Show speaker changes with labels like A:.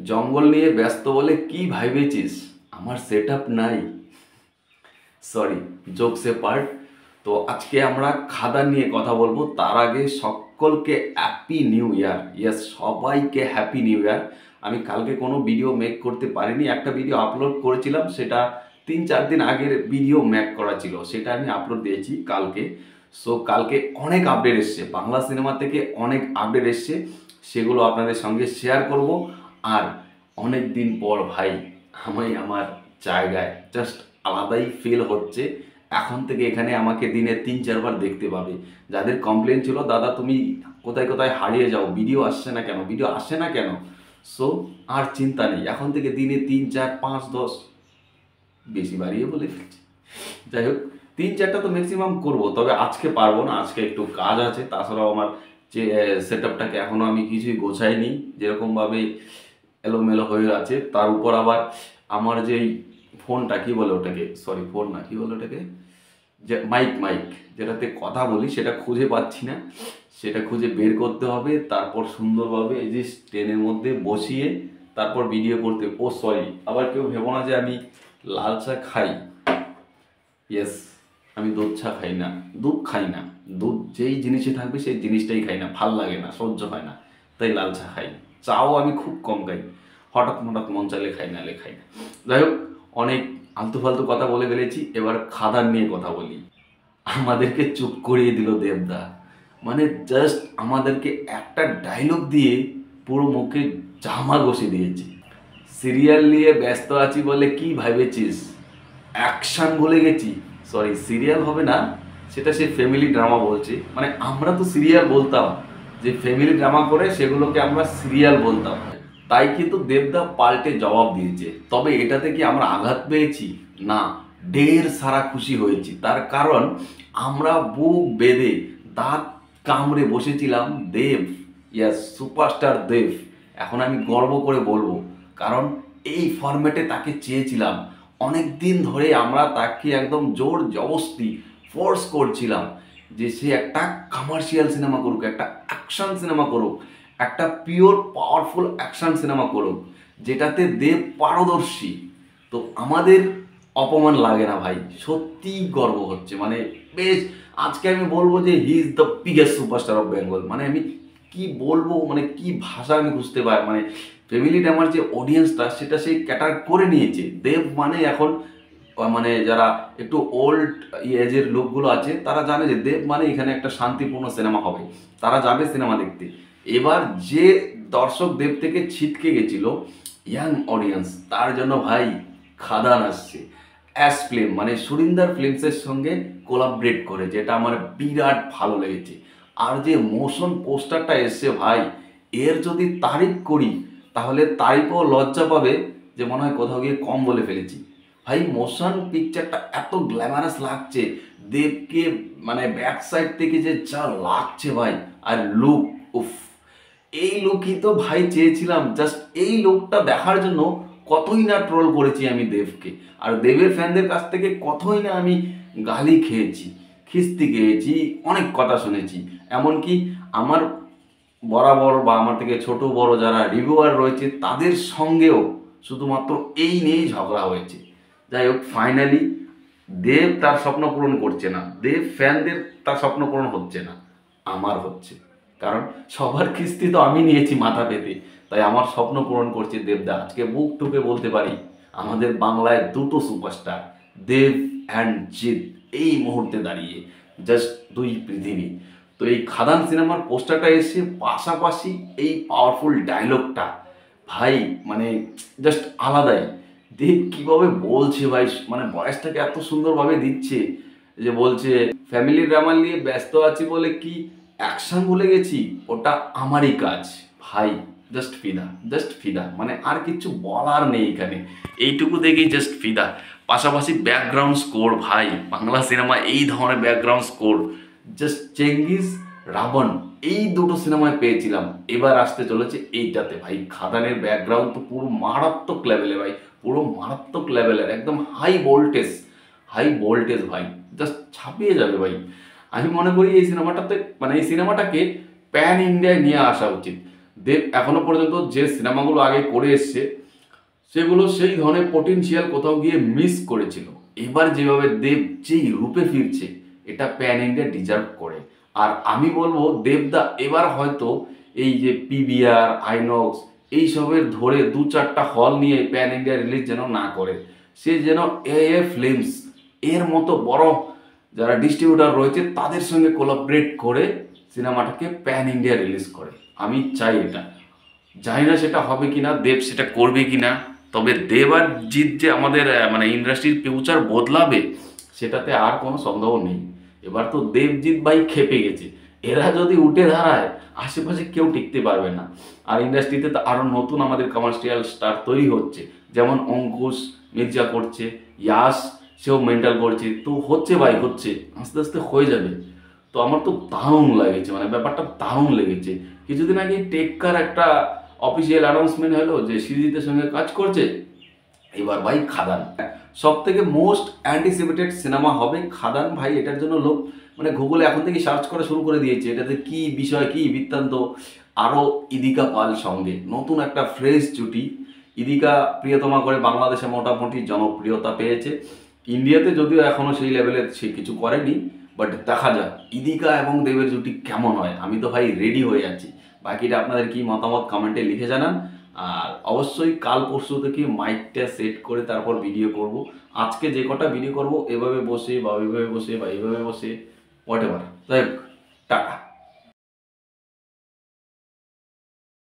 A: জঙ্গল নিয়ে ব্যস্ত বলে কি ভাইবেছিস? আমার সেটআপ নাই। Sorry, jokes apart. তো আজকে আমরা খাদান নিয়ে কথা বলবো। তার আগে সকলকে হ্যাপি নিউ ইয়ার। ইয়েস, সবাইকে হ্যাপি নিউ ইয়ার। আমি কালকে কোনো ভিডিও মেক করতে পারিনি। একটা ভিডিও আপলোড করেছিলাম, সেটা 3-4 দিন আগের ভিডিও মেক করা ছিল, সেটা আমি আপলোড দিয়েছি কালকে। সো কালকে অনেক আপডেট এসছে, বাংলা সিনেমা থেকে অনেক আপডেট এসছে, সেগুলো আপনাদের সঙ্গে শেয়ার করব। আর অনেক দিন পর ভাই আমি আমার জায়গায় জাস্ট আলাদাই ফিল হচ্ছে। এখন থেকে এখানে আমাকে দিনে 3-4 বার দেখতে পাবে। যাদের কমপ্লেন ছিল, দাদা তুমি কোথায় কোথায় হারিয়ে যাও, ভিডিও আসছে না কেন, ভিডিও আসে না কেন, সো আর চিন্তা নেই, এখন থেকে দিনে 3, 4, 5, 10, বেশি বাড়িয়ে বলে ফেলছি। যাই হোক, 3-4টা তো ম্যাক্সিমাম করব, তবে আজকে পারবো না, আজকে একটু কাজ আছে। তাছাড়াও আমার যে সেট আপটাকে এখনও আমি কিছুই গোছাইনি, যেরকমভাবে এলোমেলো হয়ে আছে। তার উপর আবার আমার যেই ফোনটা, কি বলে ওটাকে, সরি ফোন না, কি বলে ওটাকে, যে মাইক মাইক যেটাতে কথা বলি, সেটা খুঁজে পাচ্ছি না। সেটা খুঁজে বের করতে হবে, তারপর সুন্দরভাবে এই যে ট্রেনের মধ্যে বসিয়ে তারপর ভিডিও করতে। ও সরি, আবার কেউ ভেবো না যে আমি লাল চা খাই। ইয়েস, আমি দুধ চা খাই না, দুধ খাই না। দুধ যেই জিনিসে থাকবে সেই জিনিসটাই খাই না, ভাল লাগে না, সহ্য হয় না, তাই লাল চা খাই। চাও আমি খুব কম খাই, হঠাৎ হঠাৎ মন চাইলে খাই, নাহলে খাই না। যাই হোক, অনেক আলতু ফালতু কথা বলে ফেলেছি, এবার খাদান নিয়ে কথা বলি। আমাদেরকে চুপ করিয়ে দিল দেবদা। মানে জাস্ট আমাদেরকে একটা ডায়লগ দিয়ে পুরো মুখে জামা ঘষে দিয়েছে। সিরিয়াল নিয়ে ব্যস্ত আছি বলে কি ভেবেছিস? অ্যাকশন ভুলে গেছি। সরি, সিরিয়াল হবে না, সেটা সে ফ্যামিলি ড্রামা বলছে। মানে আমরা তো সিরিয়াল বলতাম, যে ফ্যামিলি ড্রামা করে সেগুলোকে আমরা সিরিয়াল বলতাম। তাই কিন্তু দেবদা পাল্টে জবাব দিয়েছে। তবে এটাতে কি আমরা আঘাত পেয়েছি? না, ঢের সারা খুশি হয়েছি। তার কারণ আমরা বুক বেঁধে দাঁত কামড়ে বসেছিলাম দেব। ইয়াস, সুপারস্টার দেব। এখন আমি গর্ব করে বলবো, কারণ এই ফরম্যাটে তাকে চেয়েছিলাম। অনেক দিন ধরে আমরা তাকে একদম জোর জবস্তি ফোর্স করছিলাম যে সে একটা কমার্শিয়াল সিনেমা করুক, একটা অ্যাকশন সিনেমা করুক, একটা পিওর পাওয়ারফুল অ্যাকশন সিনেমা করুক, যেটাতে দেব পারদর্শী। তো আমাদের অপমান লাগে না ভাই, সত্যিই গর্ব হচ্ছে। মানে বেশ, আজকে আমি বলবো যে he is the biggest superstar of Bengal. মানে আমি কি বলবো, মানে কি ভাষা আমি বুঝতে পারি। মানে ফ্যামিলিটা আমার যে অডিয়েন্সটা, সেটা সেই ক্যাটার করে নিয়েছে। দেব মানে এখন মানে যারা একটু ওল্ড এজের লোকগুলো আছে, তারা জানে যে দেব মানে এখানে একটা শান্তিপূর্ণ সিনেমা হবে, তারা যাবে সিনেমা দেখতে। এবার যে দর্শক দেব থেকে ছিটকে গেছিল, ইয়াং অডিয়েন্স, তার জন্য ভাই খাদান আসছে। অ্যাশ ফিল্ম মানে সুরিন্দার ফিল্মসের সঙ্গে কোলাবরেট করে, যেটা আমার বিরাট ভালো লেগেছে। আর যে মোশন পোস্টারটা এসছে ভাই, এর যদি তারিফ করি তাহলে তারিফও লজ্জা পাবে যে মনে হয় কোথাও গিয়ে কম বলে ফেলেছি। ভাই মোশন পিকচারটা এত গ্ল্যামারাস লাগছে, দেবকে মানে ব্যাক সাইড থেকে যে যা লাগছে ভাই। আর লুক, উফ, এই লুকই তো ভাই চেয়েছিলাম। জাস্ট এই লুকটা দেখার জন্য কতই না ট্রোল করেছি আমি দেবকে, আর দেবের ফ্যানদের কাছ থেকে কতই না আমি গালি খেয়েছি, খিস্তি খেয়েছি, অনেক কথা শুনেছি। এমনকি আমার বরাবর বা আমার থেকে ছোট বড় যারা রিভিউয়ার রয়েছে, তাদের সঙ্গেও শুধুমাত্র এই নিয়েই ঝগড়া হয়েছে। যাই হোক, ফাইনালি দেব তার স্বপ্ন পূরণ করছে না, দেব ফ্যানদের তার স্বপ্ন পূরণ হচ্ছে না, আমার হচ্ছে। কারণ সবার কিস্তি তো আমি নিয়েছি মাথা পেতে, তাই আমার স্বপ্ন পূরণ করছে দেবদা। আজকে বুক টুকে বলতে পারি, আমাদের বাংলায় দুটো সুপারস্টার, দেব অ্যান্ড জিৎ, এই মুহূর্তে দাঁড়িয়ে জাস্ট দুই পৃথিবী। তো এই খাদান সিনেমার পোস্টারটা এসে পাশাপাশি এই পাওয়ারফুল ডায়লগটা, ভাই মানে জাস্ট আলাদাই। দেব কিভাবে বলছে ভাই, মানে ভয়েসটাকে এত সুন্দরভাবে দিচ্ছে, যে বলছে ফ্যামিলি ড্রামা নিয়ে ব্যস্ত আছি বলে কি অ্যাকশন ভুলে গেছি, ওটা আমারই কাজ। ভাই জাস্ট ফিদা, জাস্ট ফিদা, মানে আর কিছু বলার নেই এখানে, এইটুকু দেখেই জাস্ট ফিদা। পাশাপাশি ব্যাকগ্রাউন্ড স্কোর, ভাই বাংলা সিনেমা এই ধরনের background score just Chengiz, Raavan, এই দুটো সিনেমায় পেয়েছিলাম, এবার আসতে চলেছে এইটাতে। ভাই খাদানের ব্যাকগ্রাউন্ড তো পুরো মারাত্মক লেভেলে ভাই, পুরো মারাত্মক লেভেলের, একদম হাই ভোল্টেজ, হাই ভোল্টেজ ভাই, জাস্ট ছাপিয়ে যাবে ভাই। আমি মনে করি এই সিনেমাটাতে মানে এই সিনেমাটাকে প্যান ইন্ডিয়ায় নিয়ে আসা উচিত। দেব এখনো পর্যন্ত যে সিনেমাগুলো আগে করে এসছে সেগুলো সেই ধরনের পটেনশিয়াল কোথাও গিয়ে মিস করেছিল। এবার যেভাবে দেব যেই রূপে ফিরছে এটা প্যান ইন্ডিয়া ডিজার্ভ করে। আর আমি বলবো দেবদা এবার হয়তো এই যে পিভিআর আইনক্স এইসবের ধরে 2-4টা হল নিয়ে প্যান ইন্ডিয়া রিলিজ যেন না করে, সে যেন এ ফিল্মস এর মতো বড় যারা ডিস্ট্রিবিউটার রয়েছে তাদের সঙ্গে কোলাবরেট করে সিনেমাটাকে প্যান ইন্ডিয়া রিলিজ করে। আমি চাই এটা, জানি না সেটা হবে কিনা, দেব সেটা করবে কিনা, তবে দেব আর জিৎ যে আমাদের মানে ইন্ডাস্ট্রির ফিউচার বদলাবে সেটাতে আর কোনো সন্দেহ নেই। এবার তো দেবজিৎ ভাই খেপে গেছে, এরা যদি উঠে দাঁড়ায় আশেপাশে কেউ টিকতে পারবে না। আর ইন্ডাস্ট্রিতে তো আরও নতুন আমাদের কমার্শিয়াল স্টার তৈরি হচ্ছে, যেমন অঙ্কুশ মির্জা করছে, ইয়াশ সেও মেন্টাল করছে, তো হচ্ছে ভাই হচ্ছে, আস্তে আস্তে হয়ে যাবে। তো আমার তো দারুণ লাগেছে, মানে ব্যাপারটা দারুণ লেগেছে। কিছুদিন আগে টেক্কার একটা অফিসিয়াল অ্যানাউন্সমেন্ট হলো যে সৃজিতের সঙ্গে কাজ করছে। এবার ভাই খাদান সব থেকে মোস্ট অ্যান্টিসিপেটেড সিনেমা হবে খাদান ভাই, এটার জন্য লোক মানে গুগলে এখন থেকে সার্চ করা শুরু করে দিয়েছে এটাতে কি বিষয় কি বৃত্তান্ত। আরও ইদিকা পাল সঙ্গে নতুন একটা ফ্রেশ জুটি। ইদিকা প্রিয়তমা করে বাংলাদেশে মোটামুটি জনপ্রিয়তা পেয়েছে, ইন্ডিয়াতে যদিও এখনও সেই লেভেলে সে কিছু করেনি, বাট দেখা যাক ইদিকা এবং দেবের জুটি কেমন হয়। আমি তো ভাই রেডি হয়ে আছি, বাকিটা আপনাদের কি মতামত কমেন্টে লিখে জানান। আর অবশ্যই কাল পরশু থেকে মাইকটা সেট করে তারপর ভিডিও করব। আজকে যে কটা ভিডিও করব এভাবে বসে বা ওইভাবে বসে বা এইভাবে বসে হোয়াট এভার, যাই হোক, টাটা।